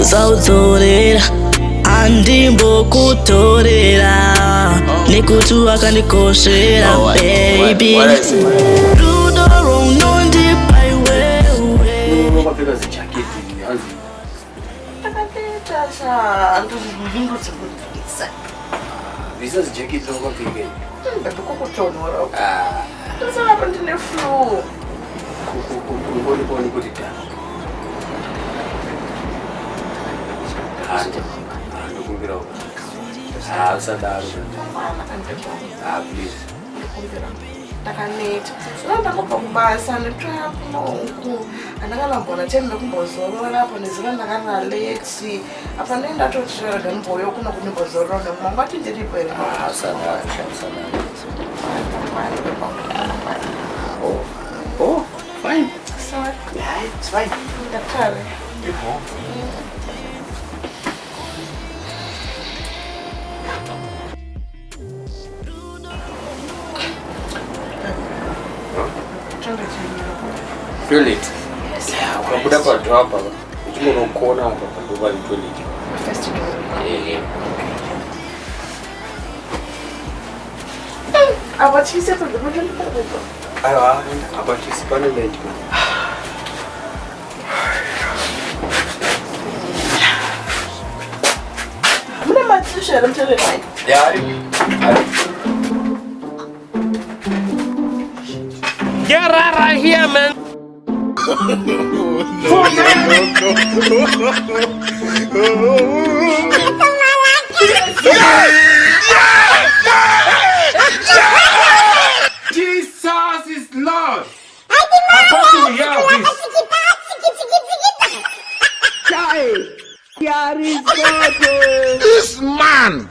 Sautorera andimbo kutorera nekutu akanikoshera baby do the wrong nondi by way unopfeka zijaketi hanzi takateta andozivingo dzekuzvikisa visa zijaketi unopfeka ndatokokutonhora ndosaka ndine flu ngoni kuti ta ndokumbira usadaro please takaneta ndakabva kubasa netsvakunoku handakanambona tenda kumbozorora apo neziva ndakarira lexi apa ndendatotiraga ndimboyo kuno kunimbozorora nemwangu ati ndiripo here Oh, fine. Sorry. Yeah, it's fine. Daktari. Toilet. Yes. Unakuda kwa drop hapa. Uchimo unakuona hapa kwa toilet. First to Yeah. Abatisi apa dulu Ayo, abatisi panel. Muna matisha mtele nai. Yeah. Get out of here, man. Jesus is Lord. This man.